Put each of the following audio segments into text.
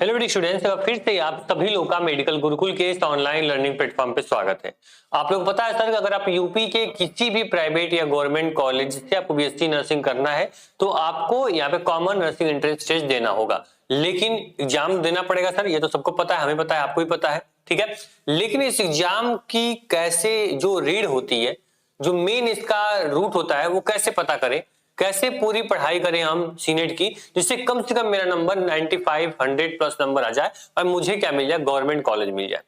Hello dear students, फिर से आप सभी लोग का मेडिकल गुरुकुल के इस ऑनलाइन लर्निंग प्लेटफॉर्म पे स्वागत है। आप लोग को पता है सर कि अगर आप यूपी के किसी भी प्राइवेट या गवर्नमेंट कॉलेज से आपको बीएससी नर्सिंग करना है तो आपको यहाँ पे कॉमन नर्सिंग एंट्रेंस टेस्ट देना होगा, लेकिन एग्जाम देना पड़ेगा सर। ये तो सबको पता है, हमें पता है, आपको भी पता है, ठीक है। लेकिन इस एग्जाम की कैसे जो रीड होती है, जो मेन इसका रूट होता है, वो कैसे पता करें, कैसे पूरी पढ़ाई करें हम सीनेट की, जिससे कम से कम मेरा नंबर 95 100 प्लस नंबर आ जाए और मुझे क्या मिल जाए, गवर्नमेंट कॉलेज मिल जाए।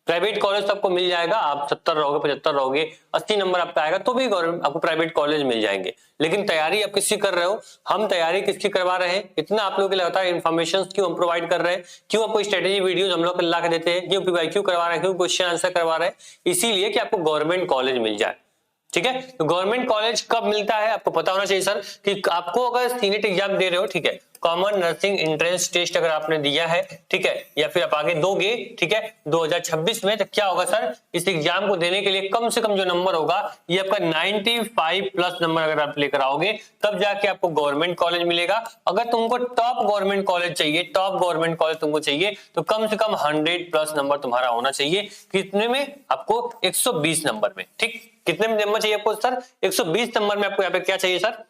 प्राइवेट कॉलेज तो आपको मिल जाएगा, आप 70 रहोगे, 75 रहोगे, 80 नंबर आपका आएगा तो भी गवर्नमेंट आपको प्राइवेट कॉलेज मिल जाएंगे। लेकिन तैयारी आप किसकी कर रहे हो, हम तैयारी किसकी करवा रहे हैं, इतना आप लोगों के लगातार इन्फॉर्मेशन क्यों हम प्रोवाइड कर रहे हैं, क्यों आपको स्ट्रेटेजी वीडियोज हम लोग ला के देते हैं, क्यों पीवाईक्यू करवा रहे हैं, क्यों क्वेश्चन आंसर करवा रहे हैं, इसीलिए कि आपको गवर्नमेंट कॉलेज मिल जाए, ठीक है। तो गवर्नमेंट कॉलेज कब मिलता है आपको पता होना चाहिए सर, कि आपको अगर सीनेट एग्जाम दे रहे हो, ठीक है, कॉमन नर्सिंग एंट्रेंस टेस्ट अगर आपने दिया है, ठीक है, या फिर आप आगे दोगे, ठीक है, 2026 में, तो क्या होगा सर, इस एग्जाम को देने के लिए कम से कम जो नंबर होगा ये आपका 95 प्लस नंबर अगर आप लेकर आओगे तब जाके आपको गवर्नमेंट कॉलेज मिलेगा। अगर तुमको टॉप गवर्नमेंट कॉलेज चाहिए, टॉप गवर्नमेंट कॉलेज तुमको चाहिए, तो कम से कम 100 प्लस नंबर तुम्हारा होना चाहिए। कितने में? आपको 120 नंबर में, ठीक। कितने नंबर चाहिए आपको सर? 120 नंबर में आपको यहाँ पे क्या चाहिए सर,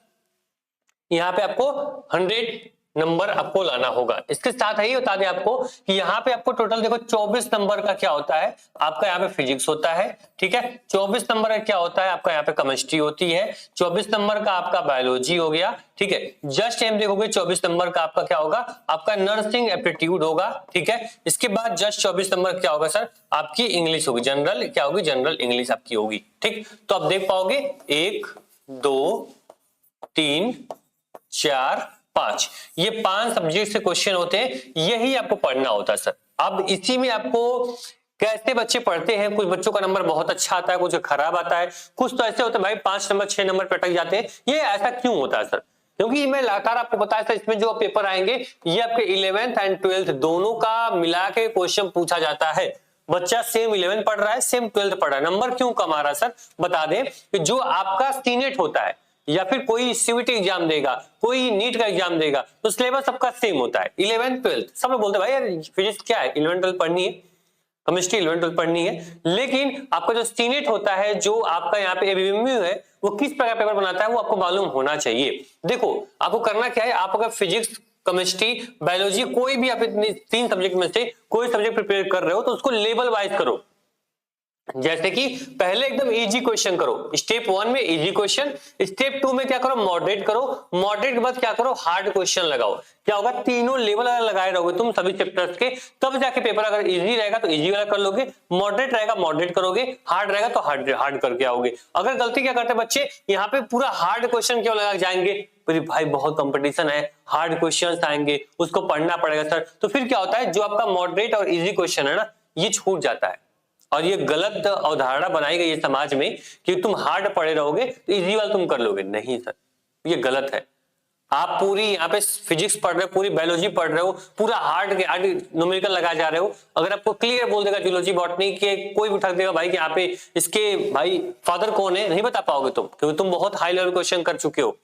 यहाँ पे आपको 100 नंबर आपको लाना होगा। इसके साथ ही बता दें आपको कि यहाँ पे आपको टोटल देखो 24 नंबर का क्या होता है, आपका यहाँ पे फिजिक्स होता है, ठीक है। 24 नंबर का क्या होता है, आपका यहाँ पे केमिस्ट्री होती है। 24 नंबर का आपका बायोलॉजी हो गया, ठीक है। जस्ट टाइम देखोगे 24 नंबर का आपका क्या होगा, आपका नर्सिंग एप्टीट्यूड होगा, ठीक है। इसके बाद जस्ट 24 नंबर क्या होगा सर, आपकी इंग्लिश होगी, जनरल क्या होगी, जनरल इंग्लिश आपकी होगी, ठीक। तो आप देख पाओगे 1 2 3 4 5, ये 5 सब्जेक्ट से क्वेश्चन होते हैं, यही आपको पढ़ना होता है सर। अब इसी में आपको कैसे बच्चे पढ़ते हैं, कुछ बच्चों का नंबर बहुत अच्छा आता है, कुछ खराब आता है, कुछ तो ऐसे होते हैं भाई 5 नंबर 6 नंबर पे अटक जाते हैं। ये ऐसा क्यों होता है सर? क्योंकि मैं लगातार आपको बताया था, इसमें जो पेपर आएंगे ये आपके 11th एंड 12th दोनों का मिला के क्वेश्चन पूछा जाता है। बच्चा सेम 11 पढ़ रहा है, सेम 12 पढ़ रहा है, नंबर क्यों कम आ रहा है सर? बता दें कि जो आपका सीनेट होता है या फिर कोई सीवीटी एग्जाम देगा, कोई नीट का एग्जाम देगा, तो सिलेबस सबका सेम होता है। 11th 12th सब लोग बोलते हैं भाई यार फिजिक्स क्या है, 11 12 पढ़नी है, केमिस्ट्री 11 12 पढ़नी है। लेकिन आपका जो सीनेट होता है, जो आपका यहाँ पे एबीएमयू है, वो किस प्रकार पेपर बनाता है वो आपको मालूम होना चाहिए। देखो आपको करना क्या है, आप अगर फिजिक्स, केमिस्ट्री, बायोलॉजी कोई भी आप इतनी 3 सब्जेक्ट में से कोई सब्जेक्ट प्रिपेयर कर रहे हो तो उसको लेवल वाइज करो। जैसे कि पहले एकदम इजी क्वेश्चन करो, स्टेप 1 में इजी क्वेश्चन, स्टेप 2 में क्या करो, मॉडरेट करो, मॉडरेट के बाद क्या करो, हार्ड क्वेश्चन लगाओ। क्या होगा, तीनों लेवल अगर लगाए रहोगे तुम सभी चैप्टर्स के, तब जाके पेपर अगर इजी रहेगा तो इजी वाला कर लोगे, मॉडरेट रहेगा मॉडरेट करोगे, हार्ड रहेगा तो हार्ड करके आओगे। अगर गलती क्या करते हैं बच्चे, यहाँ पे पूरा हार्ड क्वेश्चन क्यों लगा जाएंगे, भाई बहुत कंपटीशन है, हार्ड क्वेश्चन आएंगे, उसको पढ़ना पड़ेगा सर। तो फिर क्या होता है, जो आपका मॉडरेट और इजी क्वेश्चन है ना, ये छूट जाता है। और ये गलत अवधारणा बनाई गई है समाज में कि तुम हार्ड पढ़े रहोगे तो इजी वाला तुम कर लोगे। नहीं सर, ये गलत है। आप पूरी यहाँ पे फिजिक्स पढ़ रहे हो, पूरी बायोलॉजी पढ़ रहे हो, पूरा हार्ड न्यूमेरिकल लगा जा रहे हो। अगर आपको क्लियर बोल देगा जूलॉजी बॉटनी के, कोई भी उठा देगा भाई कि यहाँ पे इसके भाई फादर कौन है, नहीं बता पाओगे तुम, क्योंकि तुम बहुत हाई लेवल क्वेश्चन कर चुके हो।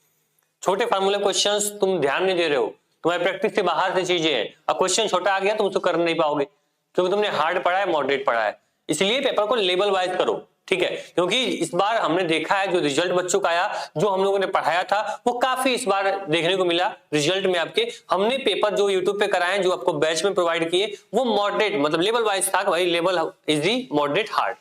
छोटे फार्मूले क्वेश्चंस तुम ध्यान नहीं दे रहे हो, तुम्हारी प्रैक्टिस से बाहर से चीजें हैं। अब क्वेश्चन छोटा आ गया तुम उसको कर नहीं पाओगे, क्योंकि तुमने हार्ड पढ़ा है, मॉडरेट पढ़ा है। इसलिए पेपर को लेवल वाइज करो, ठीक है। क्योंकि इस बार हमने देखा है जो रिजल्ट बच्चों का आया, जो हम लोगों ने पढ़ाया था, वो काफी इस बार देखने को मिला रिजल्ट में आपके। हमने पेपर जो यूट्यूब पे कराए, जो आपको बैच में प्रोवाइड किए, वो मॉडरेट मतलब लेवल वाइज था, भाई लेवल इजी, मॉडरेट, हार्ड।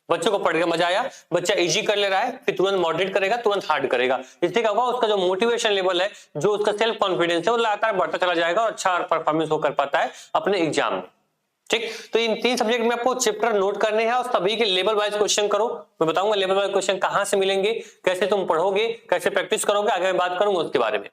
बच्चों को पढ़ के मजा आया, बच्चा इजी कर ले रहा है, फिर तुरंत मॉडरेट करेगा, तुरंत हार्ड करेगा। इससे क्या होगा, उसका जो मोटिवेशन लेवल है, जो उसका सेल्फ कॉन्फिडेंस है, वो लगातार बढ़ता चला जाएगा और अच्छा परफॉर्मेंस वो कर पाता है अपने एग्जाम में, ठीक। तो इन 3 सब्जेक्ट में आपको चैप्टर नोट करने हैं और सभी के लेवल वाइज क्वेश्चन करो। मैं बताऊंगा लेवल वाइज क्वेश्चन कहां से मिलेंगे, कैसे तुम पढ़ोगे, कैसे प्रैक्टिस करोगे, आगे मैं बात करूंगा उसके बारे में।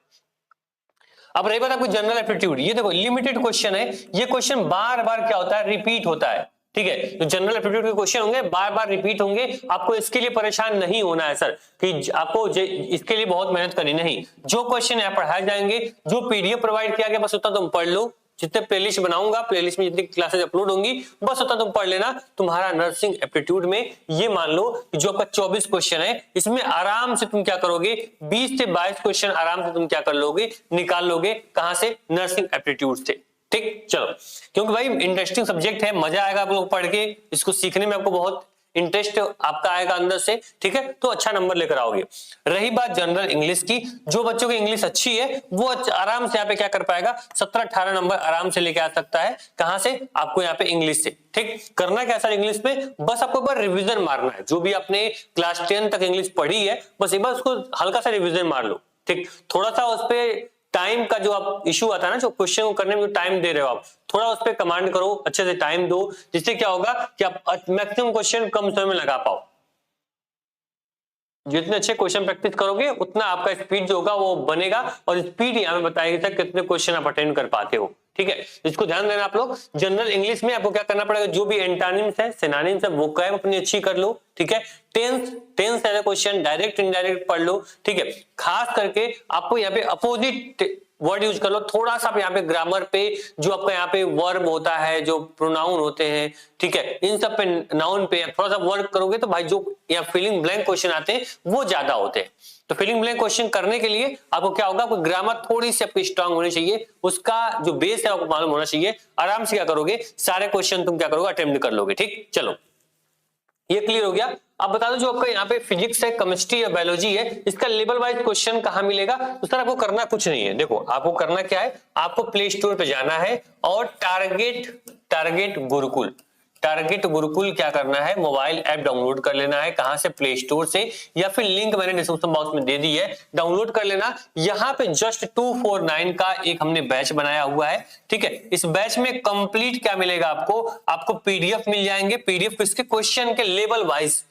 अब रही बात आपको जनरल एप्टीट्यूड, ये देखो लिमिटेड क्वेश्चन है, ये क्वेश्चन बार बार क्या होता है, रिपीट होता है, ठीक है। तो जनरल एप्टीट्यूड के क्वेश्चन होंगे, बार बार रिपीट होंगे। आपको इसके लिए परेशान नहीं होना है सर कि आपको इसके लिए बहुत मेहनत करनी नहीं। जो क्वेश्चन यहाँ पढ़ाए जाएंगे, जो पीडीएफ प्रोवाइड किया गया, बस उतना तुम पढ़ लो। जितने प्लेलिस्ट बनाऊंगा, प्लेलिस्ट में जितनी क्लासेस अपलोड होंगी, बस उतना तुम पढ़ लेना। तुम्हारा नर्सिंग एप्टीट्यूड में ये मान लो कि जो आपका 24 क्वेश्चन है, इसमें आराम से तुम क्या करोगे, 20 से 22 क्वेश्चन आराम से तुम क्या कर लोगे, निकाल लोगे। कहां से? नर्सिंग एप्टीट्यूड से। ठीक, चलो, क्योंकि भाई इंटरेस्टिंग सब्जेक्ट है, मजा आएगा आप लोग पढ़ के, इसको सीखने में आपको बहुत इंटरेस्ट आपका आएगा अंदर से, ठीक है, तो अच्छा नंबर लेकर आओगे। रही बात जनरल इंग्लिश की, जो बच्चों की इंग्लिश अच्छी है वो आराम से यहाँ पे क्या कर पाएगा, 17-18 नंबर आराम से लेके आ सकता है। कहां से, आपको यहाँ पे इंग्लिश से। ठीक, करना क्या सर इंग्लिश में, बस आपको एक बार रिविजन मारना है, जो भी आपने क्लास 10 तक इंग्लिश पढ़ी है बस एक बार उसको हल्का सा रिविजन मार लो। ठीक, थोड़ा सा उस पर टाइम का जो आप इशू आता है ना, जो क्वेश्चन को करने में जो टाइम दे रहे हो आप, थोड़ा उस पर कमांड करो, अच्छे से टाइम दो, जिससे क्या होगा कि आप मैक्सिमम क्वेश्चन कम समय में लगा पाओ। जितने अच्छे क्वेश्चन प्रैक्टिस करोगे उतना आपका स्पीड जो होगा वो बनेगा, और स्पीड यहाँ पे बताएगी सर कितने क्वेश्चन आप अटेंड कर पाते हो। ठीक है, इसको ध्यान देना आप लोग। जनरल इंग्लिश में आपको क्या करना पड़ेगा, जो भी एंटोनिम्स है, सिनोनिम्स है, वोकैब अपनी अच्छी कर लो। ठीक है, टेंस वाले क्वेश्चन डायरेक्ट इनडायरेक्ट पढ़ लो। ठीक है, खास करके आपको यहाँ पे अपोजिट वर्ड यूज कर लो, थोड़ा सा यहाँ पे ग्रामर पे, जो आपका यहाँ पे वर्ब होता है, जो प्रोनाउन होते हैं, ठीक है, इन सब पे, नाउन पे थोड़ा सा वर्क करोगे तो भाई जो यहाँ फिलिंग ब्लैंक क्वेश्चन आते हैं वो ज्यादा होते हैं। तो फिलिंग ब्लैंक क्वेश्चन करने के लिए आपको क्या होगा, आपको ग्रामर थोड़ी सी आपकी स्ट्रांग होनी चाहिए, उसका जो बेस है आपको मालूम होना चाहिए। आराम से क्या करोगे, सारे क्वेश्चन तुम क्या करोगे, अटेम्प्ट कर लोगे। ठीक, चलो ये क्लियर हो गया। अब बता दो जो आपका यहाँ पे फिजिक्स है, केमिस्ट्री या बायोलॉजी है, इसका लेवल वाइज क्वेश्चन कहां मिलेगा। तो सर आपको करना कुछ नहीं है, देखो आपको करना क्या है, आपको प्ले स्टोर पे जाना है और टारगेट गुरुकुल क्या करना है, मोबाइल ऐप डाउनलोड कर लेना है। कहां से, प्ले स्टोर से, या फिर लिंक मैंने डिस्क्रिप्शन बॉक्स में दे दी है, डाउनलोड कर लेना। यहाँ पे जस्ट 249 का एक हमने बैच बनाया हुआ है। ठीक है, इस बैच में कंप्लीट क्या मिलेगा आपको पीडीएफ मिल जाएंगे। पीडीएफ इसके क्वेश्चन के level wise,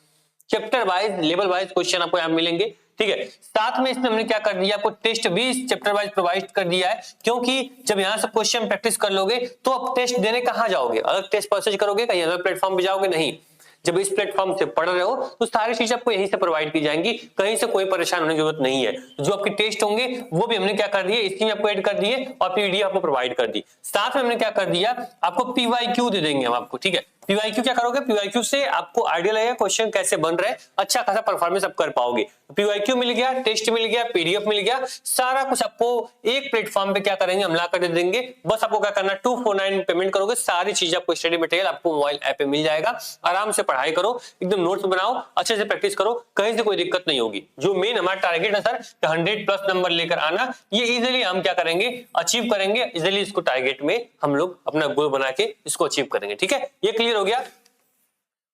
chapter wise, level wise question आपको यहाँ मिलेंगे। ठीक है, साथ में इसमें हमने क्या कर दिया, आपको टेस्ट भी चैप्टर वाइज प्रोवाइड कर दिया है, क्योंकि जब यहां से क्वेश्चन प्रैक्टिस कर लोगे तो आप टेस्ट देने कहां जाओगे, अलग टेस्ट परचेज करोगे, कहीं अलग प्लेटफॉर्म पे जाओगे, नहीं। जब इस प्लेटफॉर्म से पढ़ रहे हो तो सारी चीजें आपको यहीं से प्रोवाइड की जाएंगी, कहीं से कोई परेशान होने की जरूरत नहीं है। जो आपके टेस्ट होंगे वो भी हमने क्या कर दिए, इसी में आपको ऐड कर दिए, और पीडीएफ आपको प्रोवाइड कर दी। साथ में हमने क्या कर दिया, आपको पीवाईक्यू दे देंगे हम आपको। ठीक है, पीवाईक्यू क्या करोगे, पीवाईक्यू से आपको आइडिया लगेगा क्वेश्चन कैसे बन रहे हैं, अच्छा खासा परफॉर्मेंस आप कर पाओगे। पीवाईक्यू मिल गया, टेस्ट मिल गया, पीडीएफ मिल गया, सारा कुछ आपको एक प्लेटफॉर्म पे क्या करेंगे, हम ला कर दे देंगे। बस आपको क्या करना, 249 पेमेंट करोगे, सारी चीज आपको स्टडी मटेरियल आपको मोबाइल ऐप पे मिल जाएगा। आराम से पढ़ाई करो, एकदम नोट्स बनाओ, अच्छे से प्रैक्टिस करो, कहीं से कोई दिक्कत नहीं होगी। जो मेन हमारा टारगेट है सर 100+ नंबर लेकर आना, ये इजीली हम क्या करेंगे, अचीव करेंगे। इजीली इसको टारगेट में हम लोग अपना गोल बना के इसको अचीव करेंगे। ठीक है, ये क्लियर हो गया।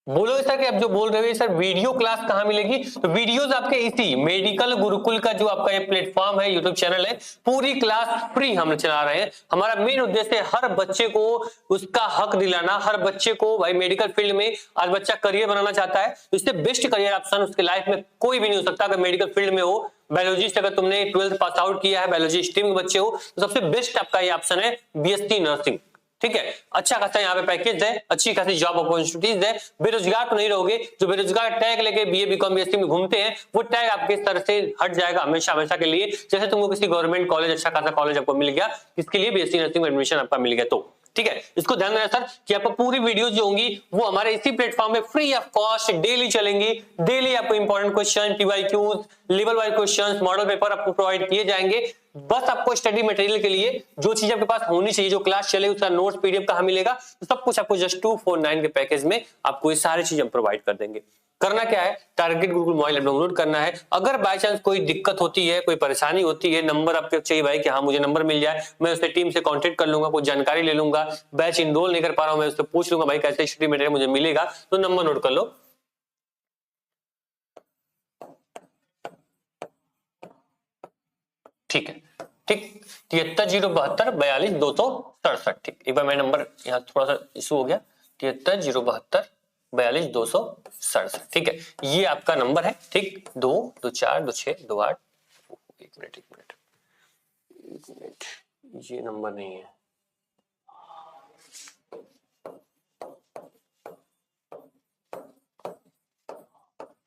बोलोगे सर कि आप जो बोल रहे हो सर वीडियो क्लास कहां मिलेगी, तो वीडियोस आपके इसी मेडिकल गुरुकुल का जो आपका ये प्लेटफॉर्म है, यूट्यूब चैनल है, पूरी क्लास फ्री हम चला रहे हैं। हमारा मेन उद्देश्य है हर बच्चे को उसका हक दिलाना, हर बच्चे को भाई मेडिकल फील्ड में आज बच्चा करियर बनाना चाहता है, तो इससे बेस्ट करियर ऑप्शन उसके लाइफ में कोई भी नहीं हो सकता। अगर मेडिकल फील्ड में हो, बायोलॉजिस्ट, अगर तुमने 12th पास आउट किया है, बायोलॉजी स्ट्रीम के बच्चे हो, तो सबसे बेस्ट आपका ये ऑप्शन है बीएससी नर्सिंग। ठीक है, अच्छा खासा यहाँ पे पैकेज है, अच्छी खासी जॉब अपॉर्चुनिटीज है, बेरोजगार तो नहीं रहोगे। जो बेरोजगार टैग लेके बीए बीकॉम बीएससी में घूमते हैं, वो टैग आपके सर से हट जाएगा हमेशा हमेशा के लिए। जैसे तुमको किसी गवर्नमेंट कॉलेज, अच्छा खासा कॉलेज आपको मिल गया, इसके लिए बीएससी नर्सिंग में एडमिशन आपका मिल गया, तो ठीक है, इसको ध्यान देना सर कि आपको पूरी वीडियोस जो होंगी वो हमारे इसी प्लेटफॉर्म में फ्री ऑफ कॉस्ट डेली चलेंगी। डेली आपको important question, PYQs, level wise questions, model paper आपको प्रोवाइड किए जाएंगे। बस आपको स्टडी मटेरियल के लिए जो चीज आपके पास होनी चाहिए, जो क्लास चले उसका नोट्स पीडीएफ कहां मिलेगा, तो सब कुछ आपको जस्ट 249 के पैकेज में आपको ये सारी चीज हम प्रोवाइड कर देंगे। करना क्या है, target Gurukul mobile app download करना है। अगर बाय चांस कोई दिक्कत होती है, कोई परेशानी होती है, नंबर आपके चाहिए भाई कि हाँ मुझे नंबर मिल जाए, मैं उससे टीम से कांटेक्ट कर लूंगा, कोई जानकारी ले लूंगा, बैच इनरोल नहीं कर पा रहा हूं, मैं उससे पूछ लूंगा भाई कैसे स्टडी मटेरियल मुझे मिलेगा, तो नंबर नोट कर लो। ठीक है, ठीक, 7307242267। ठीक, एक बार मेरा नंबर यहाँ थोड़ा सा इशू हो गया, 7307242267। ठीक है, ये आपका नंबर है। ठीक, 2242628। एक मिनट, ये नंबर नहीं है।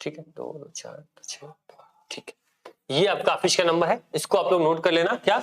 ठीक है, 22426। ठीक है, ये आपका ऑफिस का नंबर है, इसको आप लोग नोट कर लेना। क्या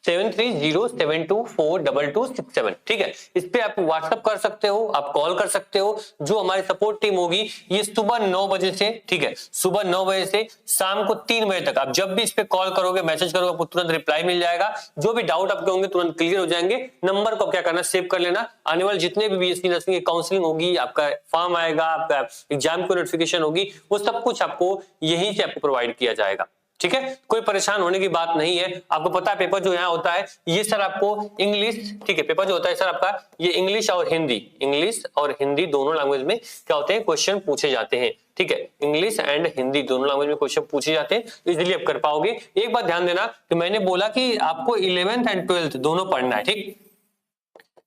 7307242267। ठीक है, इस पे आप व्हाट्सएप कर सकते हो, आप कॉल कर सकते हो। जो हमारी सपोर्ट टीम होगी ये सुबह 9 बजे से, ठीक है, सुबह 9 बजे से शाम को 3 बजे तक आप जब भी इस पे कॉल करोगे, मैसेज करोगे, आपको तुरंत रिप्लाई मिल जाएगा। जो भी डाउट आपके होंगे तुरंत क्लियर हो जाएंगे। नंबर को क्या करना, सेव कर लेना। आने वाले जितने भी बीएससी नर्सिंग की काउंसलिंग होगी, आपका फॉर्म आएगा, आपका एग्जाम की नोटिफिकेशन होगी, वो सब कुछ आपको यहीं से आपको प्रोवाइड किया जाएगा। ठीक है, कोई परेशान होने की बात नहीं है। आपको पता है पेपर जो यहाँ होता है ये सर आपको इंग्लिश, ठीक है, पेपर जो होता है सर आपका ये इंग्लिश और हिंदी दोनों लैंग्वेज में क्या होते हैं, क्वेश्चन पूछे जाते हैं। ठीक है, इंग्लिश एंड हिंदी दोनों लैंग्वेज में क्वेश्चन पूछे जाते हैं, इजीली आप कर पाओगे। एक बात ध्यान देना कि मैंने बोला कि आपको 11th एंड 12th दोनों पढ़ना है, ठीक,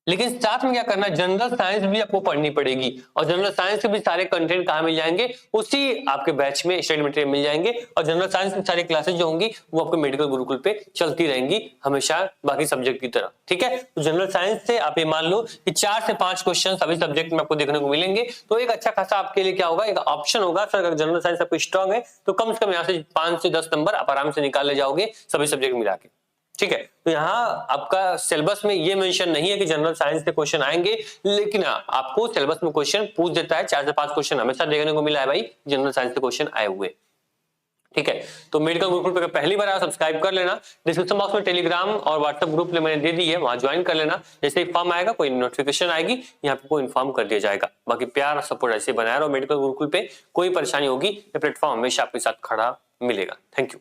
लेकिन साथ में क्या करना है, जनरल साइंस भी आपको पढ़नी पड़ेगी। और जनरल साइंस के भी सारे कंटेंट कहाँ मिल जाएंगे, उसी आपके बैच में स्टडी मटेरियल मिल जाएंगे। और जनरल साइंस की सारी क्लासेस जो होंगी वो आपके मेडिकल गुरुकुल पे चलती रहेंगी हमेशा बाकी सब्जेक्ट की तरह। ठीक है, तो जनरल साइंस से आप ये मान लो कि 4 से 5 क्वेश्चन सभी सब्जेक्ट में आपको देखने को मिलेंगे। तो एक अच्छा खासा आपके लिए क्या होगा, एक ऑप्शन होगा। सर अगर जनरल साइंस आपको स्ट्रॉन्ग है तो कम से कम यहाँ से 5 से 10 नंबर आप आराम से निकाल ले जाओगे सभी सब्जेक्ट मिला के। ठीक है, तो यहाँ आपका सिलेबस में ये मेंशन नहीं है कि जनरल साइंस से क्वेश्चन आएंगे, लेकिन आपको सिलेबस में क्वेश्चन पूछ देता है। 4 से 5 क्वेश्चन हमेशा देखने को मिला है भाई जनरल साइंस से क्वेश्चन आए हुए। ठीक है, तो मेडिकल गुरुकुल पे पहली बार आप सब्सक्राइब कर लेना। डिस्क्रिप्शन बॉक्स में टेलीग्राम और व्हाट्सएप ग्रुप मैंने दे दी है, वहां ज्वाइन कर लेना। जैसे ही फॉर्म आएगा, कोई नोटिफिकेशन आएगी, यहाँ पे आपको इन्फॉर्म कर दिया जाएगा। बाकी प्यार और सपोर्ट ऐसे बनाए रहो मेडिकल गुरुकुल पे। कोई परेशानी होगी ये प्लेटफॉर्म हमेशा आपके साथ खड़ा मिलेगा। Thank you.